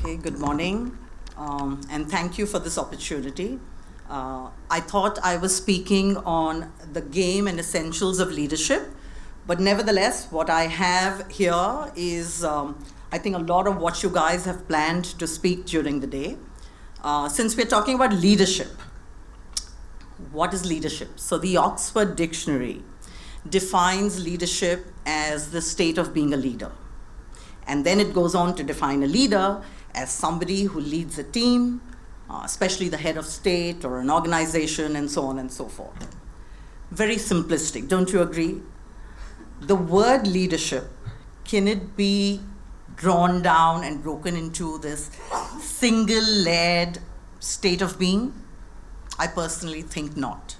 Okay, good morning, and thank you for this opportunity. I thought I was speaking on the game and essentials of leadership, but nevertheless, what I have here is, I think, a lot of what you guys have planned to speak during the day. Since we're talking about leadership, what is leadership? So the Oxford Dictionary defines leadership as the state of being a leader. And then it goes on to define a leader as somebody who leads a team, especially the head of state or an organization, and so on and so forth. Very simplistic, don't you agree? The word leadership, can it be drawn down and broken into this single-layered state of being? I personally think not.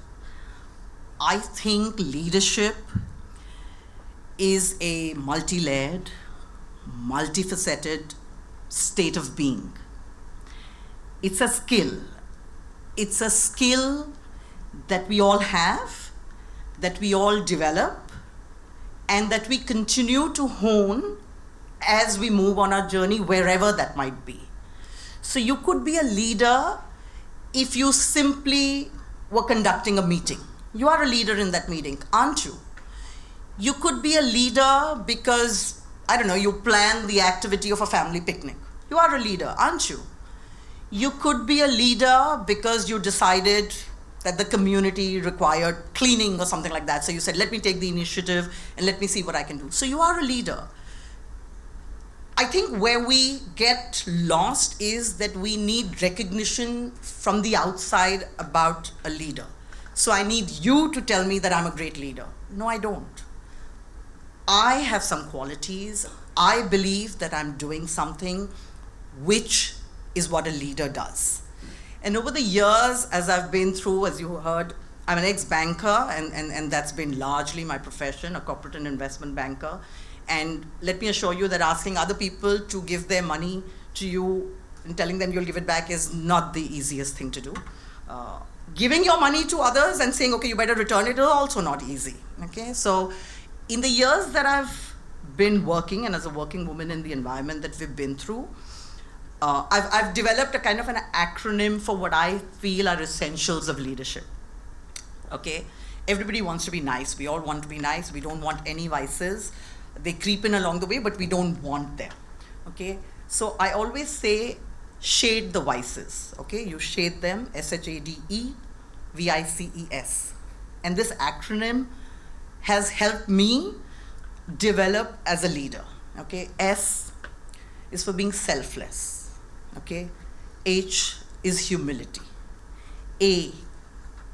I think leadership is a multi-layered, multifaceted state of being. It's a skill. It's a skill that we all have, that we all develop, and that we continue to hone as we move on our journey, wherever that might be. So you could be a leader if you simply were conducting a meeting. You are a leader in that meeting, aren't you? You could be a leader because, I don't know, you plan the activity of a family picnic. You are a leader, aren't you? You could be a leader because you decided that the community required cleaning or something like that. So you said, let me take the initiative and let me see what I can do. So you are a leader. I think where we get lost is that we need recognition from the outside about a leader. So I need you to tell me that I'm a great leader. No, I don't. I have some qualities. I believe that I'm doing something which is what a leader does. And over the years, as I've been through, as you heard, I'm an ex-banker, and that's been largely my profession, a corporate and investment banker. And let me assure you that asking other people to give their money to you and telling them you'll give it back is not the easiest thing to do. Giving your money to others and saying, okay, you better return it is also not easy. Okay, so in the years that I've been working, and as a working woman in the environment that we've been through, I've developed a kind of an acronym for what I feel are essentials of leadership. Okay, everybody wants to be nice. We all want to be nice. We don't want any vices. They creep in along the way, but we don't want them. Okay, so I always say, shade the vices. Okay, you shade them, SHADE-VICES. And this acronym has helped me develop as a leader. Okay, S is for being selfless. Okay, H is humility. A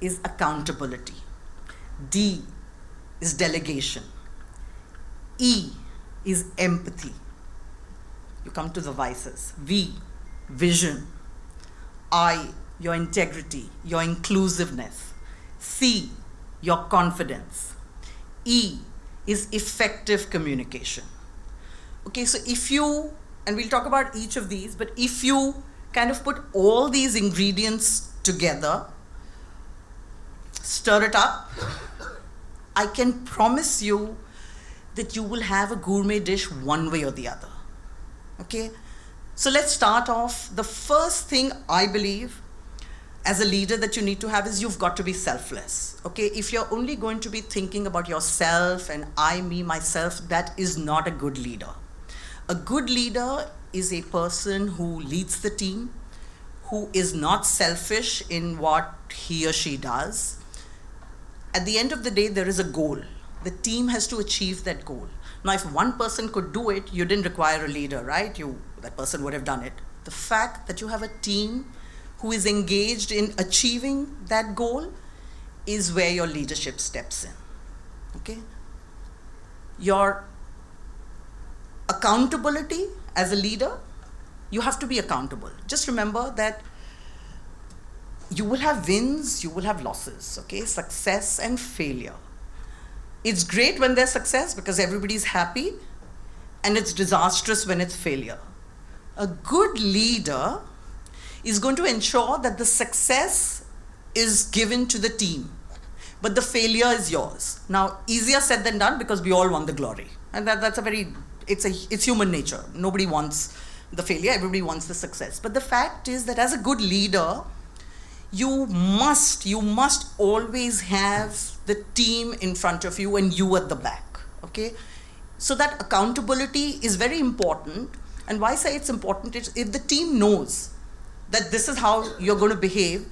is accountability. D is delegation. E is empathy. You come to the vices. V, vision. I, your integrity, your inclusiveness. C, your confidence. E is effective communication. Okay, so if you, and we'll talk about each of these, but if you kind of put all these ingredients together, stir it up, I can promise you that you will have a gourmet dish one way or the other. Okay, so let's start off. The first thing I believe as a leader that you need to have is you've got to be selfless. Okay, if you're only going to be thinking about yourself and I, me, myself, that is not a good leader. A good leader is a person who leads the team, who is not selfish in what he or she does. At the end of the day, there is a goal. The team has to achieve that goal. Now, if one person could do it, you didn't require a leader, right? That person would have done it. The fact that you have a team who is engaged in achieving that goal is where your leadership steps in. Okay? Your accountability as a leader, you have to be accountable. Just remember that you will have wins, you will have losses, okay? Success and failure. It's great when there's success because everybody's happy, and it's disastrous when it's failure. A good leader is going to ensure that the success is given to the team, but the failure is yours. Now, easier said than done because we all want the glory. And it's human nature. Nobody wants the failure, everybody wants the success. But the fact is that as a good leader, you must always have the team in front of you and you at the back, okay? So that accountability is very important. And why I say it's important is if the team knows that this is how you're going to behave,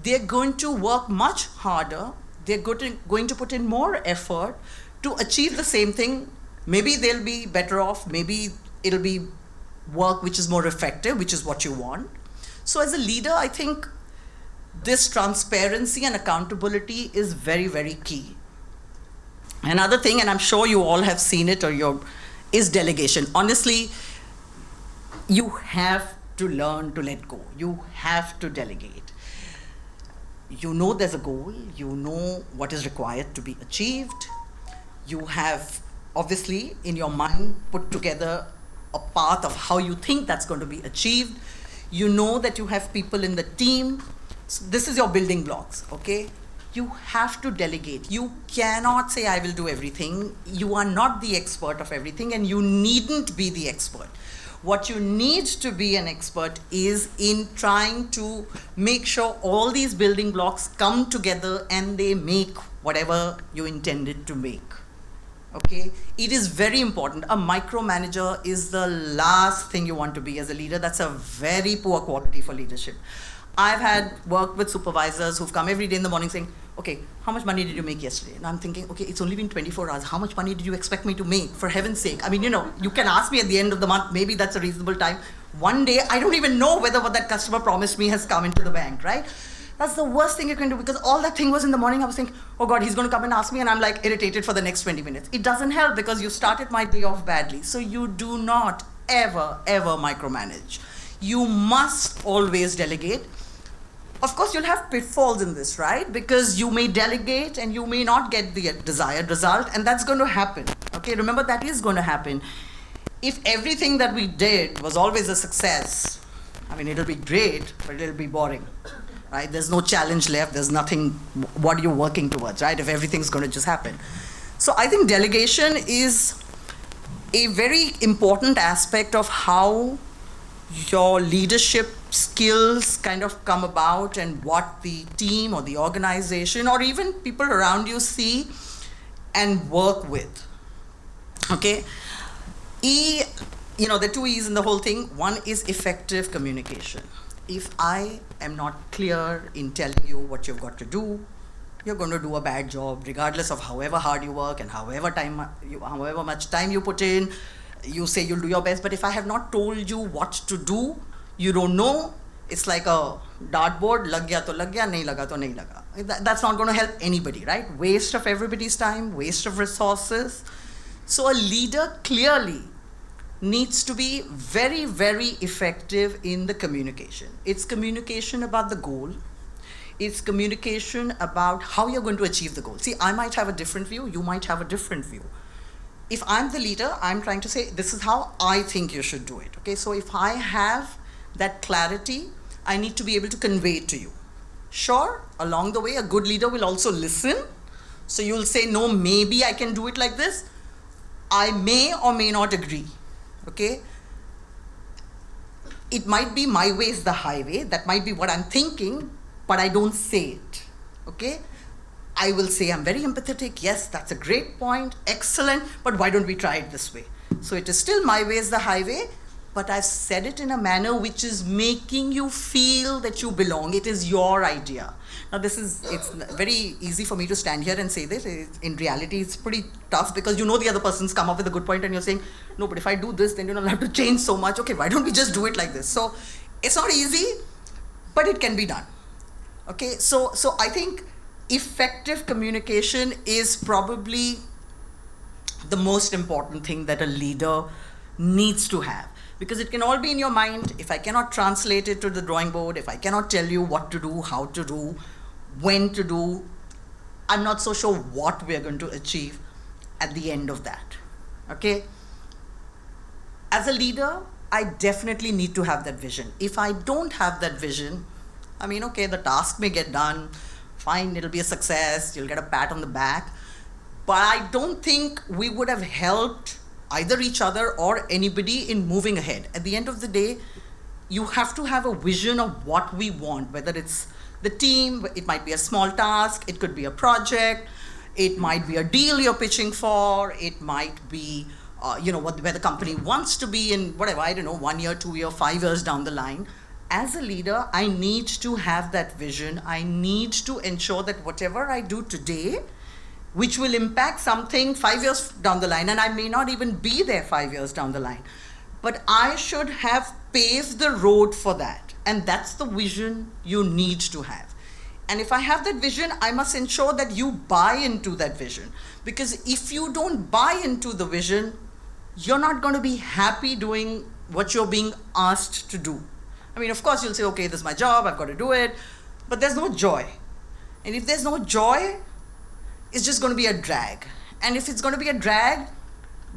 they're going to work much harder, they're going to put in more effort to achieve the same thing. Maybe they'll be better off, maybe it'll be work which is more effective, which is what you want. So as a leader, I think this transparency and accountability is very, very key. Another thing, and I'm sure you all have seen it is delegation. Honestly, you have to learn to let go. You have to delegate. You know there's a goal, you know what is required to be achieved. You have obviously in your mind put together a path of how you think that's going to be achieved. You know that you have people in the team. So this is your building blocks, okay? You have to delegate. You cannot say, I will do everything. You are not the expert of everything, and you needn't be the expert. What you need to be an expert is in trying to make sure all these building blocks come together and they make whatever you intended to make. Okay, it is very important. A micromanager is the last thing you want to be as a leader. That's a very poor quality for leadership. I've had worked with supervisors who've come every day in the morning saying, okay, how much money did you make yesterday? And I'm thinking, okay, it's only been 24 hours. How much money did you expect me to make? For heaven's sake. I mean, you can ask me at the end of the month, maybe that's a reasonable time. One day, I don't even know whether what that customer promised me has come into the bank, right? That's the worst thing you can do, because all that thing was in the morning. I was thinking, oh God, he's going to come and ask me, and I'm like irritated for the next 20 minutes. It doesn't help because you started my day off badly. So you do not ever micromanage. You must always delegate. Of course, you'll have pitfalls in this, right? Because you may delegate and you may not get the desired result, and that's going to happen. Okay, remember that is going to happen. If everything that we did was always a success, I mean, it'll be great, but it'll be boring, right? There's no challenge left. There's nothing, what are you working towards, right? If everything's going to just happen. So I think delegation is a very important aspect of how your leadership skills kind of come about and what the team or the organization or even people around you see and work with. Okay? There are two E's in the whole thing. One is effective communication. If I am not clear in telling you what you've got to do, you're going to do a bad job, regardless of however hard you work and however much time you put in. You say you'll do your best, but if I have not told you what to do, you don't know. It's like a dartboard, lag gaya to lag gaya, nahi laga to nahi laga. That's not going to help anybody, right? Waste of everybody's time, waste of resources. So a leader clearly needs to be very, very effective in the communication. It's communication about the goal. It's communication about how you're going to achieve the goal. See, I might have a different view, you might have a different view. If I'm the leader, I'm trying to say, this is how I think you should do it. Okay, so if I have that clarity, I need to be able to convey it to you. Sure, along the way, a good leader will also listen. So you'll say, no, maybe I can do it like this. I may or may not agree. Okay? It might be my way is the highway. That might be what I'm thinking, but I don't say it. Okay? I will say, I'm very empathetic. Yes, that's a great point. Excellent. But why don't we try it this way? So it is still my way is the highway, but I've said it in a manner which is making you feel that you belong. It is your idea. Now it's very easy for me to stand here and say this. In reality, it's pretty tough because the other person's come up with a good point and you're saying, no, but if I do this, then I'll have to change so much. Okay, why don't we just do it like this? So it's not easy, but it can be done. Okay, so I think effective communication is probably the most important thing that a leader needs to have, because it can all be in your mind. If I cannot translate it to the drawing board, if I cannot tell you what to do, how to do, when to do, I'm not so sure what we're going to achieve at the end of that. Okay? As a leader, I definitely need to have that vision. If I don't have that vision, okay, the task may get done, fine, it'll be a success, you'll get a pat on the back, but I don't think we would have helped either each other or anybody in moving ahead. At the end of the day, you have to have a vision of what we want, whether it's the team, it might be a small task, it could be a project, it might be a deal you're pitching for, it might be where the company wants to be in whatever, I don't know, 1 year, 2 year, 5 years down the line. As a leader, I need to have that vision. I need to ensure that whatever I do today, which will impact something 5 years down the line, and I may not even be there 5 years down the line, but I should have paved the road for that. And that's the vision you need to have. And if I have that vision, I must ensure that you buy into that vision. Because if you don't buy into the vision, you're not going to be happy doing what you're being asked to do. I mean, of course, you'll say, okay, this is my job, I've got to do it, but there's no joy. And if there's no joy, it's just going to be a drag. And if it's going to be a drag,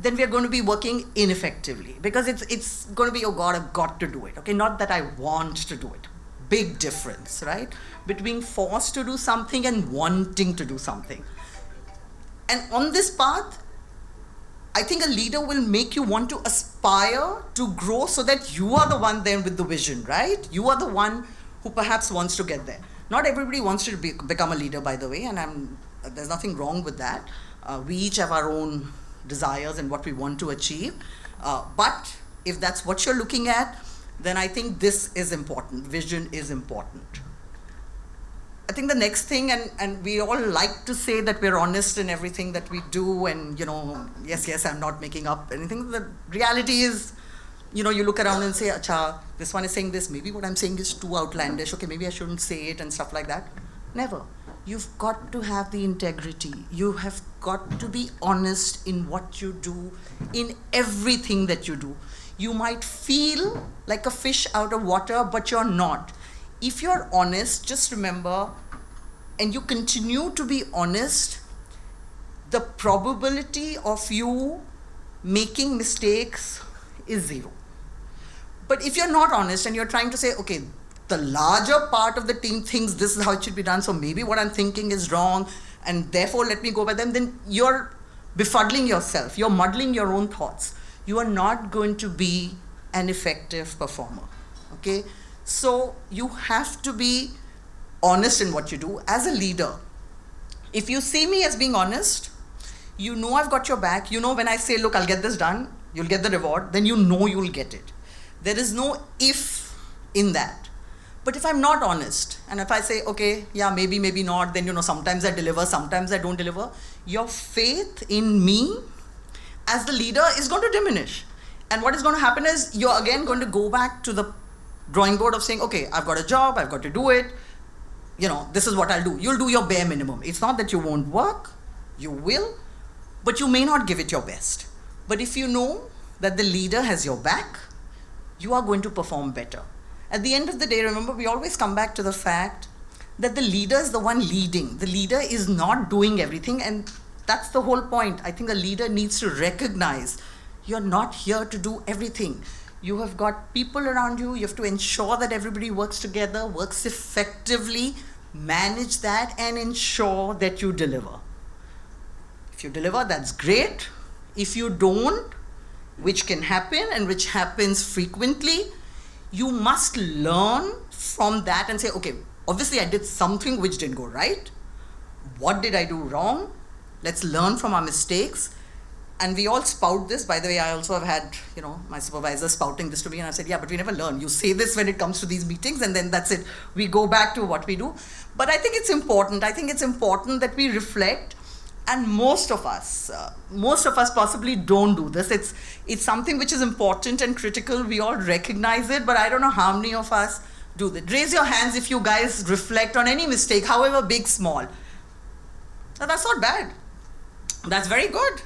then we are going to be working ineffectively, because it's going to be, oh God, I've got to do it. Okay, not that I want to do it. Big difference, right? Between forced to do something and wanting to do something. And on this path, I think a leader will make you want to aspire to grow, so that you are the one then with the vision, right? You are the one who perhaps wants to get there. Not everybody wants to become a leader, by the way, and there's nothing wrong with that. We each have our own desires and what we want to achieve. But if that's what you're looking at, then I think this is important. Vision is important. I think the next thing, and we all like to say that we're honest in everything that we do, and yes, I'm not making up anything. The reality is, you look around and say, acha, this one is saying this, maybe what I'm saying is too outlandish, okay, maybe I shouldn't say it and stuff like that. Never. You've got to have the integrity. You have got to be honest in what you do, in everything that you do. You might feel like a fish out of water, but you're not. If you're honest, just remember, and you continue to be honest, the probability of you making mistakes is zero. But if you're not honest and you're trying to say, okay, the larger part of the team thinks this is how it should be done, so maybe what I'm thinking is wrong, and therefore let me go by them, then you're befuddling yourself. You're muddling your own thoughts. You are not going to be an effective performer, okay? So you have to be honest in what you do. As a leader, if you see me as being honest, you know I've got your back. You know when I say, look, I'll get this done, you'll get the reward, then you know you'll get it. There is no if in that. But if I'm not honest, and if I say, okay, yeah, maybe, maybe not, then sometimes I deliver, sometimes I don't deliver, your faith in me as the leader is going to diminish. And what is going to happen is you're again going to go back to the drawing board of saying, okay, I've got a job, I've got to do it, this is what I'll do. You'll do your bare minimum. It's not that you won't work, you will, but you may not give it your best. But if you know that the leader has your back, you are going to perform better. At the end of the day, remember, we always come back to the fact that the leader is the one leading. The leader is not doing everything, and that's the whole point. I think a leader needs to recognize you're not here to do everything. You have got people around you. You have to ensure that everybody works together, works effectively, manage that, and ensure that you deliver. If you deliver, that's great. If you don't, which can happen and which happens frequently, you must learn from that and say, okay, obviously I did something which didn't go right. What did I do wrong? Let's learn from our mistakes. And we all spout this. By the way, I also have had, my supervisor spouting this to me, and I said, yeah, but we never learn. You say this when it comes to these meetings, and then that's it. We go back to what we do. But I think it's important. I think it's important that we reflect. And most of us possibly don't do this. It's something which is important and critical. We all recognize it, but I don't know how many of us do that. Raise your hands if you guys reflect on any mistake, however big, small. Now, that's not bad. That's very good.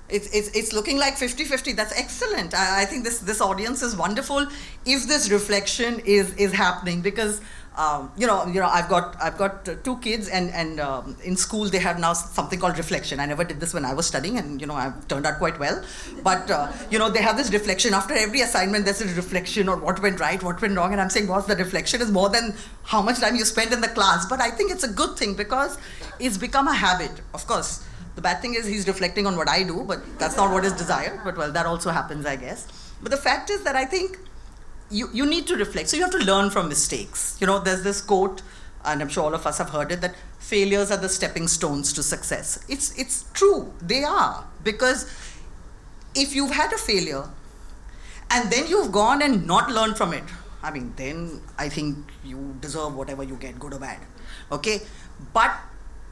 It's looking like 50-50. That's excellent. I think this audience is wonderful if this reflection is happening, because I've got 2 kids, and in school they have now something called reflection. I never did this when I was studying, and I've turned out quite well. But they have this reflection after every assignment. There's a reflection on what went right, what went wrong, and I'm saying, boss, the reflection is more than how much time you spend in the class. But I think it's a good thing, because it's become a habit. Of course, The bad thing is he's reflecting on what I do, but that's not what is desired. But well, that also happens, I guess. But the fact is that I think you need to reflect. So you have to learn from mistakes. You know, there's this quote, and I'm sure all of us have heard it, that failures are the stepping stones to success. It's true, they are. Because if you've had a failure, and then you've gone and not learned from it, I mean, then I think you deserve whatever you get, good or bad. Okay? But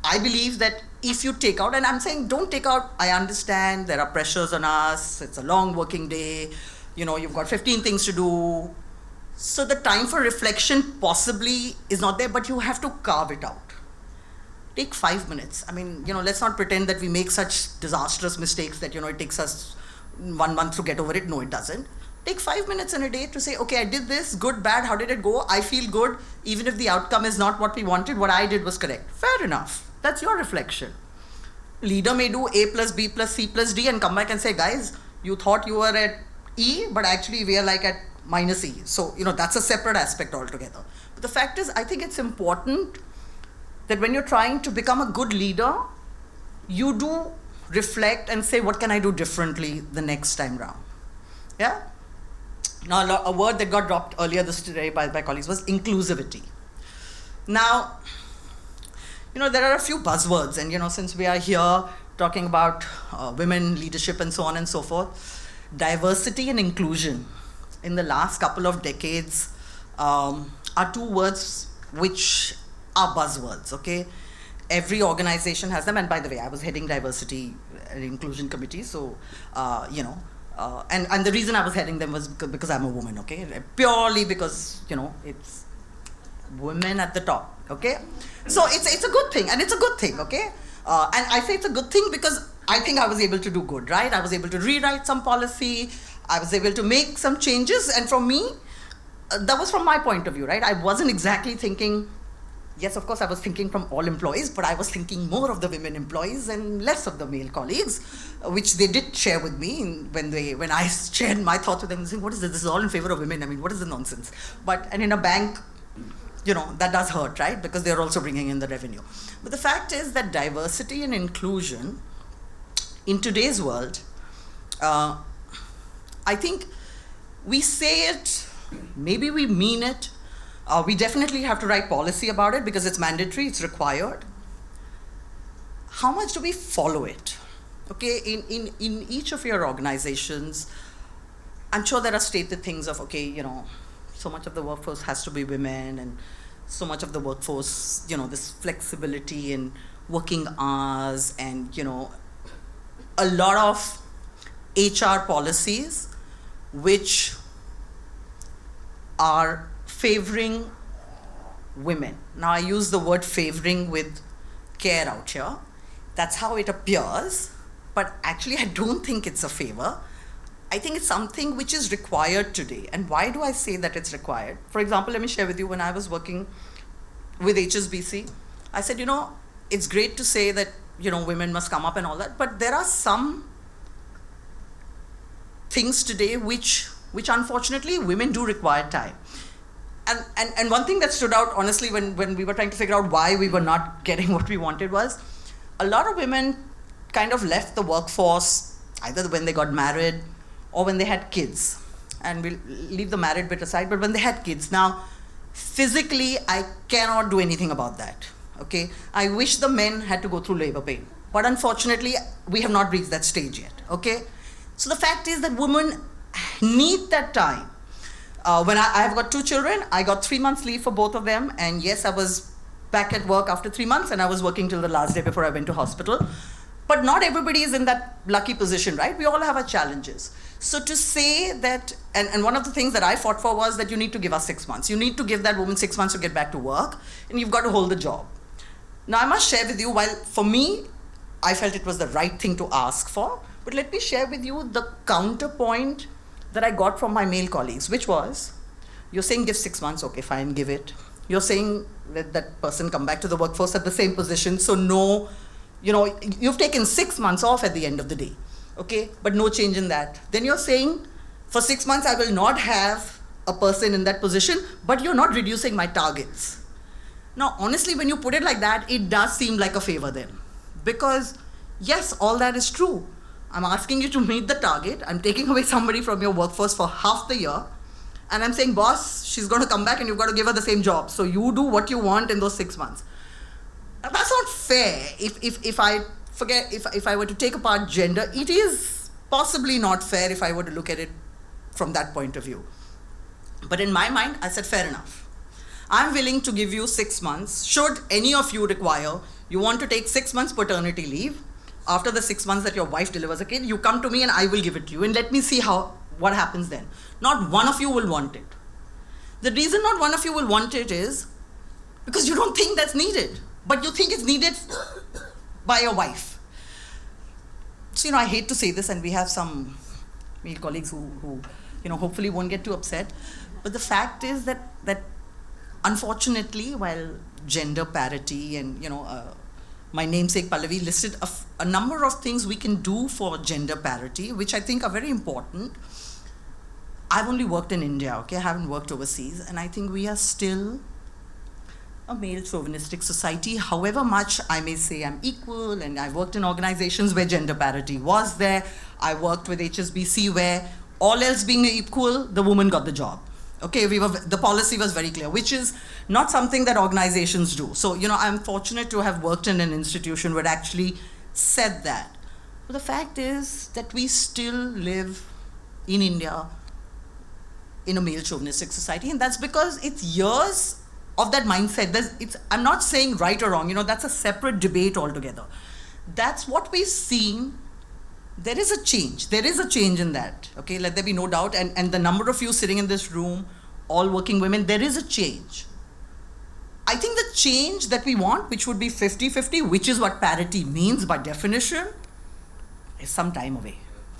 I believe that if you take out, and I'm saying don't take out, I understand there are pressures on us, it's a long working day, you know, you've got 15 things to do. So the time for reflection possibly is not there, but you have to carve it out. Take 5 minutes. I mean, you know, let's not pretend that we make such disastrous mistakes that, you know, it takes us 1 month to get over it. No, it doesn't. Take 5 minutes in a day to say, okay, I did this, good, bad, how did it go? I feel good, even if the outcome is not what we wanted, what I did was correct. Fair enough. That's your reflection. Leader may do A plus B plus C plus D and come back and say, guys, you thought you were at E, but actually we are like at minus E. So, you know, that's a separate aspect altogether. But the fact is, I think it's important that when you're trying to become a good leader, you do reflect and say, what can I do differently the next time round? Yeah? Now, a word that got dropped earlier this today by colleagues was inclusivity. Now, you know, there are a few buzzwords, and, you know, since we are here talking about women leadership and so on and so forth, diversity and inclusion in the last couple of decades are two words which are buzzwords, okay? Every organization has them, and by the way, I was heading diversity and inclusion committee, so, you know, and the reason I was heading them was because I'm a woman, okay? Purely because, you know, it's women at the top, okay? So it's a good thing, and it's a good thing, okay? And I say it's a good thing because I think I was able to do good, right? I was able to rewrite some policy, I was able to make some changes, and for me, that was from my point of view, right? I wasn't exactly thinking, yes, of course, I was thinking from all employees, but I was thinking more of the women employees and less of the male colleagues, which they did share with me when I shared my thoughts with them, saying, what is this? This is all in favor of women. I mean, what is the nonsense? And in a bank, you know, that does hurt, right? Because they're also bringing in the revenue. But the fact is that diversity and inclusion in today's world, I think we say it, maybe we mean it, we definitely have to write policy about it because it's mandatory, it's required. How much do we follow it? Okay, in each of your organizations, I'm sure there are stated things of, okay, you know, so much of the workforce has to be women, and so much of the workforce, you know, this flexibility in working hours, and, you know, a lot of HR policies which are favoring women. Now, I use the word favoring with care out here. That's how it appears, but actually I don't think it's a favor. I think it's something which is required today. And why do I say that it's required? For example, let me share with you, when I was working with HSBC, I said, you know, it's great to say that, you know, women must come up and all that, but there are some things today which unfortunately women do require time. And one thing that stood out, honestly, when we were trying to figure out why we were not getting what we wanted was, a lot of women kind of left the workforce either when they got married or when they had kids. And we'll leave the married bit aside, but when they had kids. Now, physically, I cannot do anything about that, okay? I wish the men had to go through labor pain, but unfortunately, we have not reached that stage yet, okay? So the fact is that women need that time. When I have got 2 children, I got 3 months leave for both of them, and yes, I was back at work after 3 months, and I was working till the last day before I went to hospital. But not everybody is in that lucky position, right? We all have our challenges. So to say that, and one of the things that I fought for was that you need to give us 6 months. You need to give that woman 6 months to get back to work, and you've got to hold the job. Now, I must share with you, while for me, I felt it was the right thing to ask for, but let me share with you the counterpoint that I got from my male colleagues, which was, you're saying give 6 months, okay, fine, give it. You're saying let that person come back to the workforce at the same position, so no, you know, you've taken 6 months off at the end of the day, okay, but no change in that. Then you're saying, for 6 months I will not have a person in that position, but you're not reducing my targets. Now, honestly, when you put it like that, it does seem like a favor then, because Yes, all that is true. I'm asking you to meet the target. I'm taking away somebody from your workforce for half the year. And I'm saying, boss, she's going to come back and you've got to give her the same job. So you do what you want in those 6 months. That's not fair. If I were to take apart gender, it is possibly not fair if I were to look at it from that point of view. But in my mind, I said, fair enough. I'm willing to give you 6 months. Should any of you require, you want to take 6 months paternity leave, after the 6 months that your wife delivers a kid, you come to me and I will give it to you. And let me see what happens then. Not one of you will want it. The reason not one of you will want it is because you don't think that's needed. But you think it's needed by your wife. So, I hate to say this, and we have some male colleagues who hopefully won't get too upset. But the fact is that unfortunately, while gender parity and, my namesake Pallavi listed a number of things we can do for gender parity, which I think are very important. I've only worked in India, okay? I haven't worked overseas. And I think we are still a male chauvinistic society, however much I may say I'm equal, and I've worked in organizations where gender parity was there. I worked with HSBC where all else being equal, the woman got the job. Okay, the policy was very clear, which is not something that organizations do. So, I'm fortunate to have worked in an institution where it actually said that. But the fact is that we still live in India in a male chauvinistic society, and that's because it's years of that mindset. I'm not saying right or wrong, that's a separate debate altogether. That's what we've seen. There is a change. There is a change in that, okay? Let there be no doubt. And the number of you sitting in this room, all working women, there is a change. I think the change that we want, which would be 50-50, which is what parity means by definition, is some time away.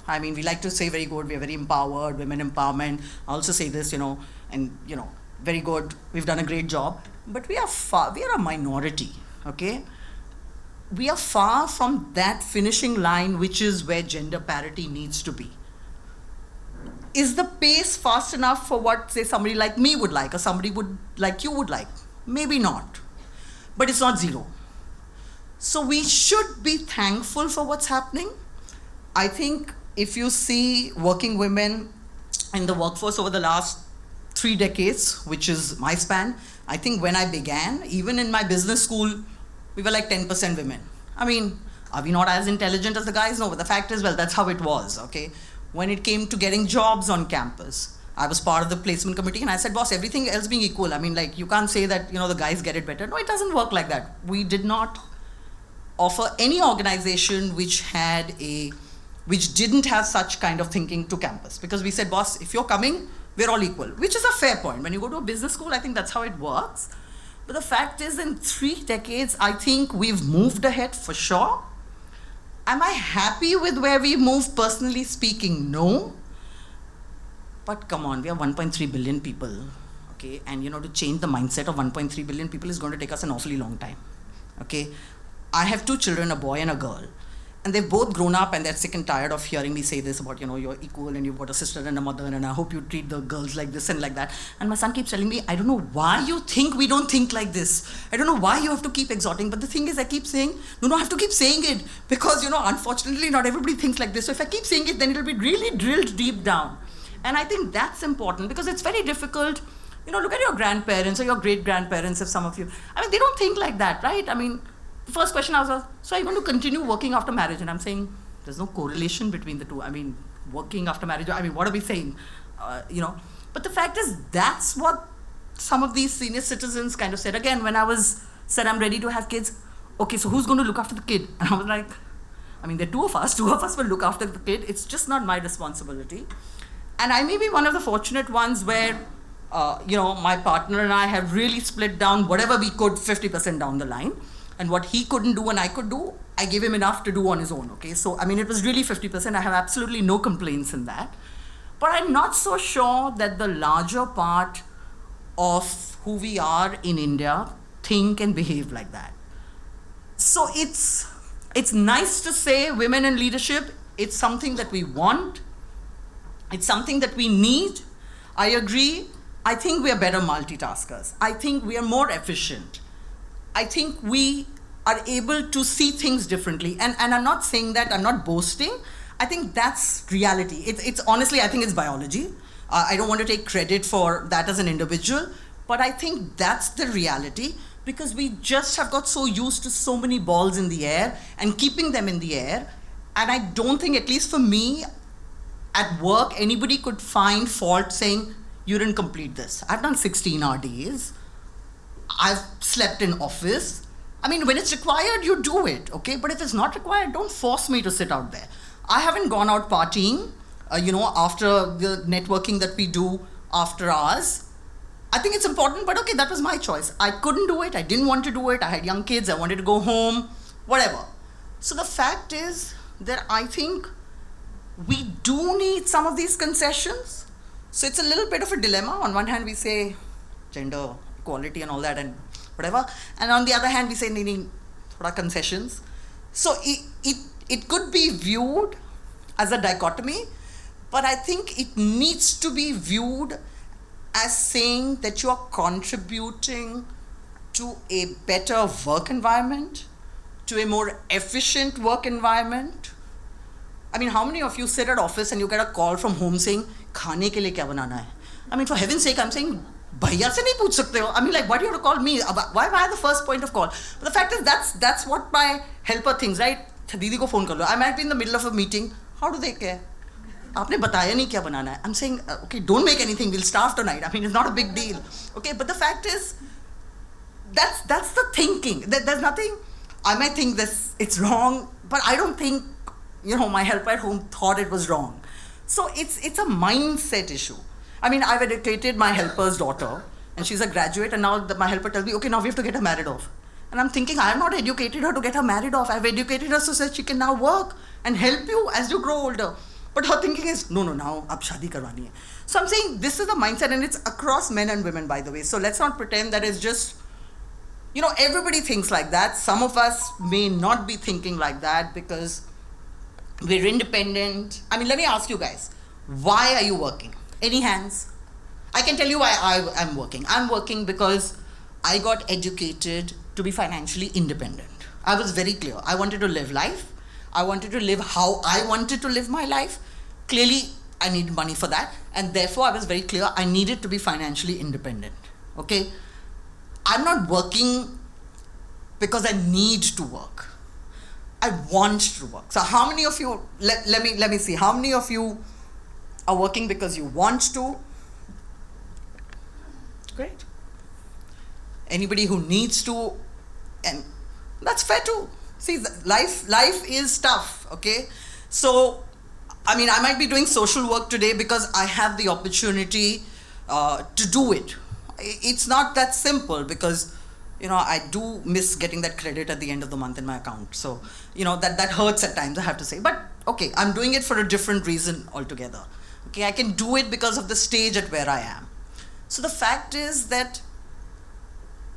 I mean, we like to say very good, we're very empowered, women empowerment. I also say this, very good, we've done a great job. But we are a minority, okay? We are far from that finishing line, which is where gender parity needs to be. Is the pace fast enough for what, say, somebody like me would like, or somebody like you would like? Maybe not. But it's not zero. So we should be thankful for what's happening. I think if you see working women in the workforce over the last 3 decades, which is my span, I think when I began, even in my business school, we were like 10% women. I mean, are we not as intelligent as the guys? No, but the fact is, well, that's how it was, okay? When it came to getting jobs on campus, I was part of the placement committee and I said, boss, everything else being equal, I mean, like, you can't say that, the guys get it better. No, it doesn't work like that. We did not offer any organization which didn't have such kind of thinking to campus. Because we said, boss, if you're coming, we're all equal, which is a fair point. When you go to a business school, I think that's how it works. But the fact is, in 3 decades, I think we've moved ahead for sure. Am I happy with where we moved, personally speaking? No. But come on, we are 1.3 billion people, okay? And to change the mindset of 1.3 billion people is going to take us an awfully long time, okay? I have 2 children, a boy and a girl. And they've both grown up and they're sick and tired of hearing me say this about, you're equal and you've got a sister and a mother and I hope you treat the girls like this and like that. And my son keeps telling me, I don't know why you think we don't think like this. I don't know why you have to keep exhorting. But the thing is, I keep saying, no, I have to keep saying it because, unfortunately, not everybody thinks like this. So if I keep saying it, then it'll be really drilled deep down. And I think that's important because it's very difficult. Look at your grandparents or your great-grandparents, if some of you, they don't think like that, right? The first question I was, so are you going to continue working after marriage? And I'm saying, there's no correlation between the two. Working after marriage, what are we saying? But the fact is, that's what some of these senior citizens kind of said. Again, when I said I'm ready to have kids, okay, so who's going to look after the kid? And I was like, there are 2 of us. 2 of us will look after the kid. It's just not my responsibility. And I may be one of the fortunate ones where, my partner and I have really split down whatever we could 50% down the line. And what he couldn't do and I could do, I gave him enough to do on his own, okay? So, it was really 50%. I have absolutely no complaints in that. But I'm not so sure that the larger part of who we are in India think and behave like that. So it's nice to say women in leadership. It's something that we want. It's something that we need. I agree. I think we are better multitaskers. I think we are more efficient. I think we are able to see things differently. And I'm not saying that, I'm not boasting. I think that's reality. It's honestly, I think it's biology. I don't want to take credit for that as an individual, but I think that's the reality, because we just have got so used to so many balls in the air and keeping them in the air. And I don't think, at least for me, at work, anybody could find fault saying, you didn't complete this. I've done 16-hour days. I've slept in office. I mean, when it's required, you do it, okay? But if it's not required, don't force me to sit out there. I haven't gone out partying, after the networking that we do after hours. I think it's important, but okay, that was my choice. I couldn't do it. I didn't want to do it. I had young kids. I wanted to go home, whatever. So the fact is that I think we do need some of these concessions. So it's a little bit of a dilemma. On one hand, we say gender equality and all that and whatever. And on the other hand, we say needing thoda concessions. So it could be viewed as a dichotomy, but I think it needs to be viewed as saying that you are contributing to a better work environment, to a more efficient work environment. I mean, how many of you sit at office and you get a call from home saying, "Khane ke liye kya banana hai?" I mean, for heaven's sake, I'm saying, "Bhaiya se nahi pooch sakte ho." I mean, like, why do you have to call me? Why am I the first point of call? But the fact is, that's what my helper thinks, right? Didi ko phone kar lo. I might be in the middle of a meeting. How do they care? Aapne bataya nahi kya banana hai. I'm saying, okay, don't make anything. We'll starve tonight. I mean, it's not a big deal. Okay, but the fact is, that's the thinking. There's nothing. I might think this it's wrong, but I don't think, my helper at home thought it was wrong. So it's a mindset issue. I mean, I've educated my helper's daughter, and she's a graduate, and now my helper tells me, okay, now we have to get her married off. And I'm thinking, I have not educated her to get her married off. I've educated her so that she can now work and help you as you grow older. But her thinking is, no, now ab shadi karwani hai. So I'm saying this is the mindset, and it's across men and women, by the way. So let's not pretend that it's just, everybody thinks like that. Some of us may not be thinking like that because we're independent. I mean, let me ask you guys, why are you working? Any hands? I can tell you why I'm working. I'm working because I got educated to be financially independent. I was very clear. I wanted to live life. I wanted to live how I wanted to live my life. Clearly, I needed money for that. And therefore, I was very clear, I needed to be financially independent. Okay? I'm not working because I need to work. I want to work. So how many of you, let me see, how many of you are working because you want to? Great. Anybody who needs to, and that's fair too. See, life is tough, okay? So, I mean, I might be doing social work today because I have the opportunity to do it. It's not that simple because, I do miss getting that credit at the end of the month in my account. So, that hurts at times, I have to say. But, okay, I'm doing it for a different reason altogether. Okay, I can do it because of the stage at where I am. So the fact is that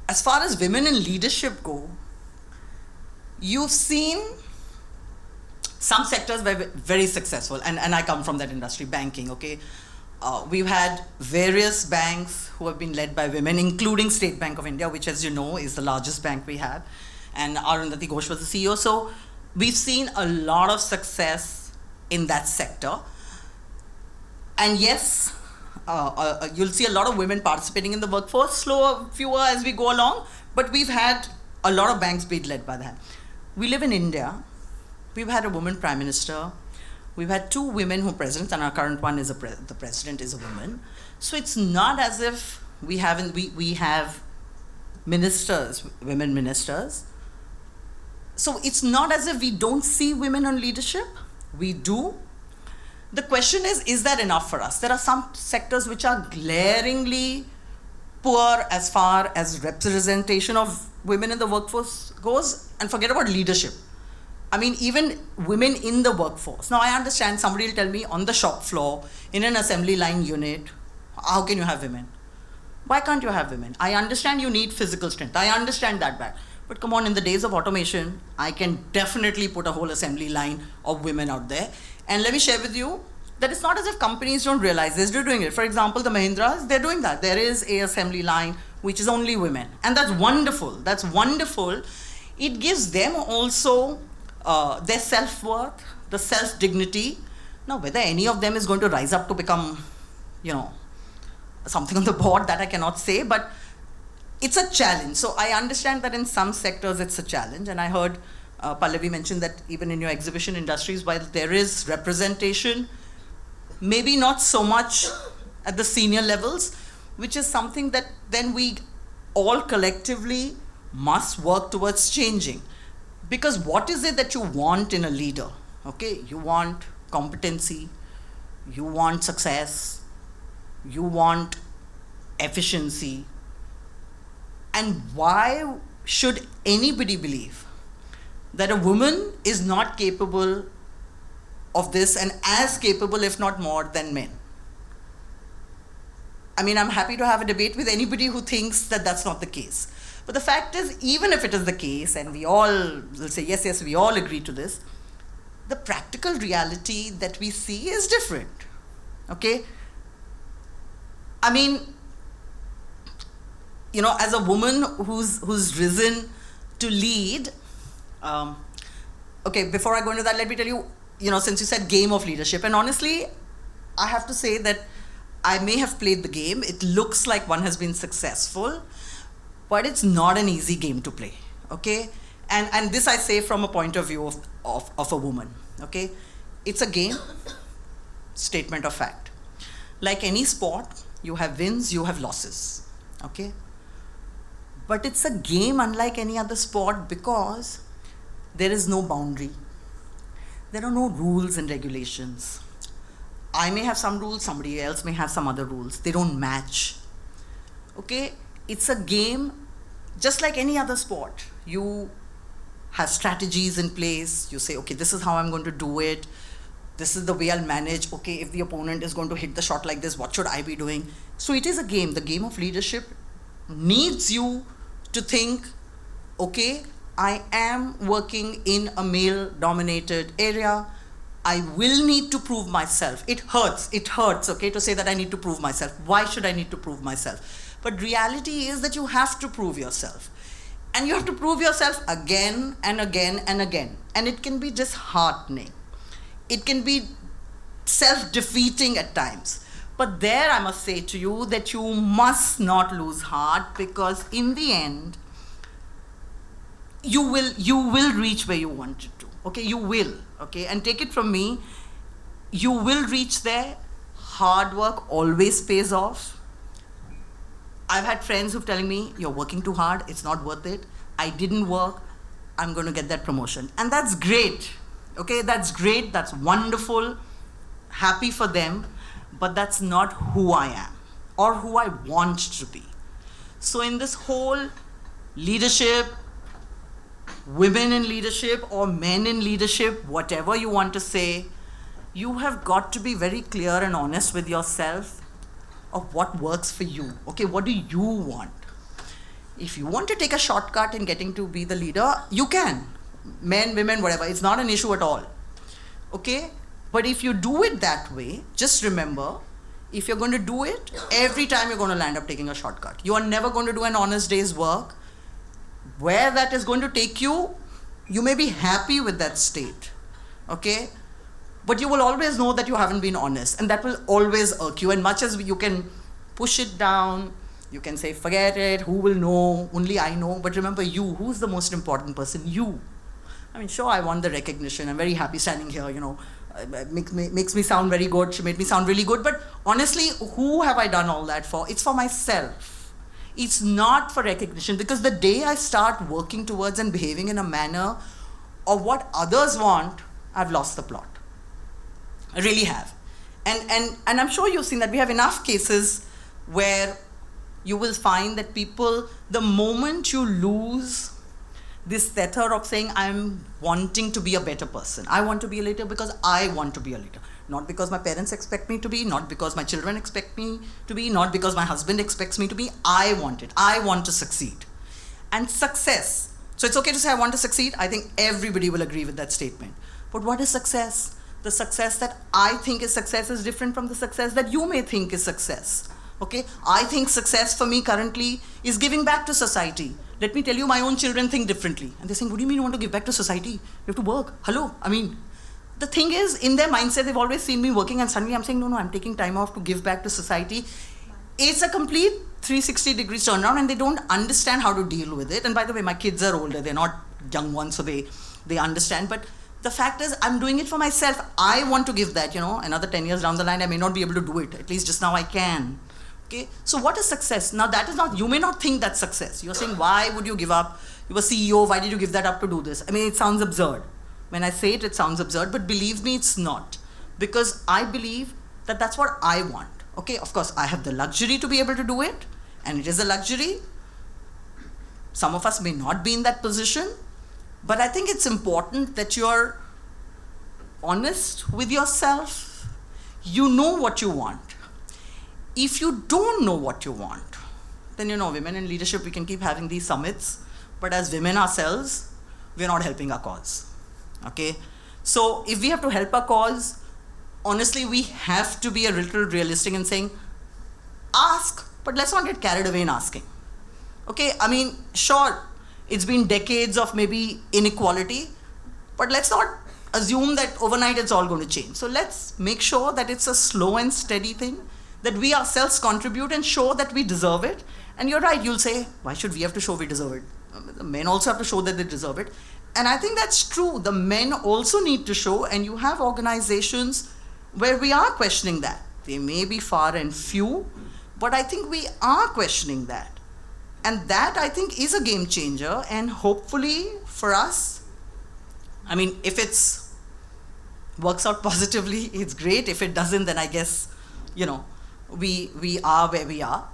as far as women in leadership go, you've seen some sectors were very successful, and I come from that industry, banking, okay? We've had various banks who have been led by women, including State Bank of India, which, as you know, is the largest bank we have, and Arundhati Ghosh was the CEO. So we've seen a lot of success in that sector. And yes, you'll see a lot of women participating in the workforce, slower, fewer as we go along, but we've had a lot of banks being led by that. We live in India. We've had a woman prime minister. We've had 2 women who are presidents, and our current one is the president is a woman. So it's not as if we have ministers, women ministers. So it's not as if we don't see women on leadership. We do. The question is that enough for us? There are some sectors which are glaringly poor as far as representation of women in the workforce goes, and forget about leadership. I mean, even women in the workforce. Now, I understand somebody will tell me on the shop floor, in an assembly line unit, how can you have women? Why can't you have women? I understand you need physical strength. I understand that back. But come on, in the days of automation, I can definitely put a whole assembly line of women out there. And let me share with you that it's not as if companies don't realize this, they're doing it. For example, the Mahindras, they're doing that. There is a assembly line which is only women. And that's wonderful. That's wonderful It gives them also their self-worth, the self-dignity. Now, whether any of them is going to rise up to become, something on the board, that I cannot say, but it's a challenge. So I understand that in some sectors it's a challenge, and I heard Pallavi mention that even in your exhibition industries, while there is representation, maybe not so much at the senior levels, which is something that then we all collectively must work towards changing. Because what is it that you want in a leader? Okay, you want competency, you want success, you want efficiency. And why should anybody believe that a woman is not capable of this, and as capable, if not more, than men? I mean, I'm happy to have a debate with anybody who thinks that that's not the case. But the fact is, even if it is the case, and we all will say, yes, yes, we all agree to this, the practical reality that we see is different. Okay? I mean, as a woman who's risen to lead, okay, before I go into that, let me tell you, since you said game of leadership, and honestly, I have to say that I may have played the game. It looks like one has been successful, but it's not an easy game to play, okay? And this I say from a point of view of a woman, okay? It's a game, statement of fact. Like any sport, you have wins, you have losses, okay? But it's a game unlike any other sport because there is no boundary. There are no rules and regulations. I may have some rules, somebody else may have some other rules. They don't match. Okay? It's a game just like any other sport. You have strategies in place. You say, okay, this is how I'm going to do it. This is the way I'll manage. Okay, if the opponent is going to hit the shot like this, what should I be doing? So it is a game. The game of leadership needs you to think, okay, I am working in a male-dominated area. I will need to prove myself. It hurts, okay, to say that I need to prove myself. Why should I need to prove myself? But reality is that you have to prove yourself. And you have to prove yourself again and again and again. And it can be disheartening. It can be self-defeating at times. But there I must say to you that you must not lose heart, because in the end, you will reach where you wanted to. Okay, you will. Okay, and take it from me, you will reach there. Hard work always pays off. I've had friends who've telling me, you're working too hard, it's not worth it. I didn't work, I'm going to get that promotion. And that's great. Okay, that's great, that's wonderful, happy for them, but that's not who I am or who I want to be. So in this whole leadership, women in leadership or men in leadership, whatever you want to say, you have got to be very clear and honest with yourself of what works for you. Okay, what do you want? If you want to take a shortcut in getting to be the leader, you can. Men, women, whatever, it's not an issue at all. Okay, but if you do it that way, just remember, if you're going to do it, every time you're going to land up taking a shortcut. You are never going to do an honest day's work. Where that is going to take you, you may be happy with that state, okay? But you will always know that you haven't been honest, and that will always irk you. And much as you can push it down, you can say, forget it, who will know, only I know. But remember you, who's the most important person? You. I mean, sure, I want the recognition. I'm very happy standing here, makes me sound very good. She made me sound really good. But honestly, who have I done all that for? It's for myself. It's not for recognition, because the day I start working towards and behaving in a manner of what others want, I've lost the plot. I really have. And I'm sure you've seen that we have enough cases where you will find that people, the moment you lose this tether of saying, I'm wanting to be a better person. I want to be a leader because I want to be a leader. Not because my parents expect me to be, not because my children expect me to be, not because my husband expects me to be. I want it. I want to succeed. And success. So it's okay to say I want to succeed. I think everybody will agree with that statement. But what is success? The success that I think is success is different from the success that you may think is success. Okay? I think success for me currently is giving back to society. let me tell you, my own children think differently. And they're saying, what do you mean you want to give back to society? You have to work. Hello? I mean, the thing is, in their mindset, they've always seen me working, and suddenly I'm saying, no, I'm taking time off to give back to society. It's a complete 360 degrees turnaround, and they don't understand how to deal with it. And by the way, my kids are older. They're not young ones, so they understand. But the fact is, I'm doing it for myself. I want to give that, another 10 years down the line, I may not be able to do it. At least just now I can. Okay, so what is success? Now that is not, you may not think that's success. You're saying, why would you give up? You were CEO, why did you give that up to do this? I mean, it sounds absurd. When I say it, it sounds absurd, but believe me, it's not. Because I believe that that's what I want. Okay, of course, I have the luxury to be able to do it, and it is a luxury. Some of us may not be in that position, but I think it's important that you're honest with yourself. You know what you want. If you don't know what you want, then women in leadership, we can keep having these summits, but as women ourselves, we're not helping our cause. Okay? So if we have to help our cause, honestly, we have to be a little realistic in saying, ask, but let's not get carried away in asking. Okay? I mean, sure, it's been decades of maybe inequality, but let's not assume that overnight it's all going to change. So let's make sure that it's a slow and steady thing, that we ourselves contribute and show that we deserve it. And you're right, you'll say, why should we have to show we deserve it? The men also have to show that they deserve it. And I think that's true. The men also need to show, and you have organizations where we are questioning that. They may be far and few, but I think we are questioning that. And that, I think, is a game changer. And hopefully for us, I mean, if it's works out positively, it's great. If it doesn't, then I guess, we are where we are.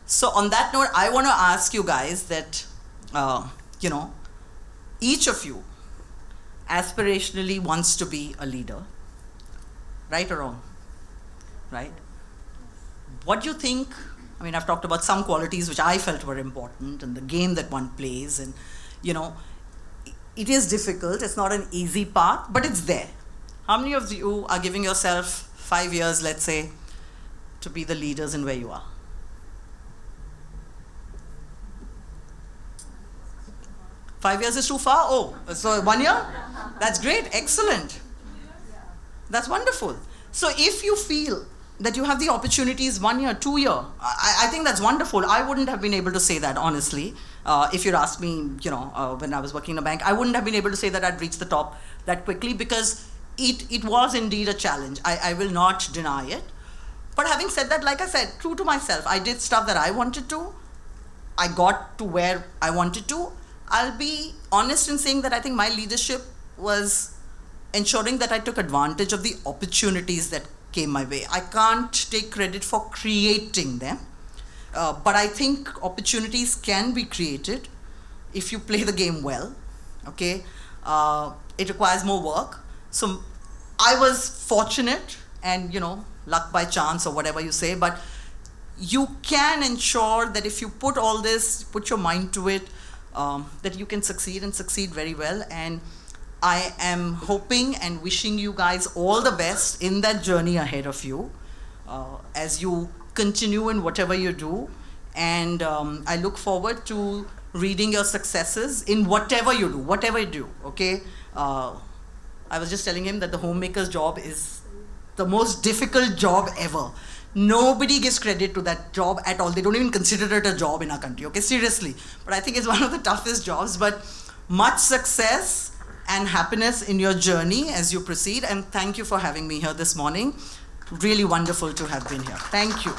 So on that note, I want to ask you guys that, each of you aspirationally wants to be a leader. Right or wrong? Right? What do you think? I mean, I've talked about some qualities which I felt were important, and the game that one plays, and, it is difficult. It's not an easy path, but it's there. How many of you are giving yourself 5 years, let's say, to be the leaders in where you are? Five years is too far? Oh, so 1 year? That's great, excellent. That's wonderful. So if you feel that you have the opportunities 1 year, 2 year, I think that's wonderful. I wouldn't have been able to say that, honestly. If you'd asked me, when I was working in a bank, I wouldn't have been able to say that I'd reach the top that quickly, because it was indeed a challenge. I will not deny it. But having said that, like I said, true to myself, I did stuff that I wanted to. I got to where I wanted to. I'll be honest in saying that I think my leadership was ensuring that I took advantage of the opportunities that came my way. I can't take credit for creating them, but I think opportunities can be created if you play the game well. Okay, it requires more work. So I was fortunate, and luck by chance or whatever you say, but you can ensure that if you put all this, put your mind to it, that you can succeed and succeed very well. And I am hoping and wishing you guys all the best in that journey ahead of you, as you continue in whatever you do. And I look forward to reading your successes in whatever you do, okay? I was just telling him that the homemaker's job is the most difficult job ever. Nobody gives credit to that job at all. They don't even consider it a job in our country, okay? Seriously. But I think it's one of the toughest jobs. But much success and happiness in your journey as you proceed. And thank you for having me here this morning. Really wonderful to have been here. Thank you.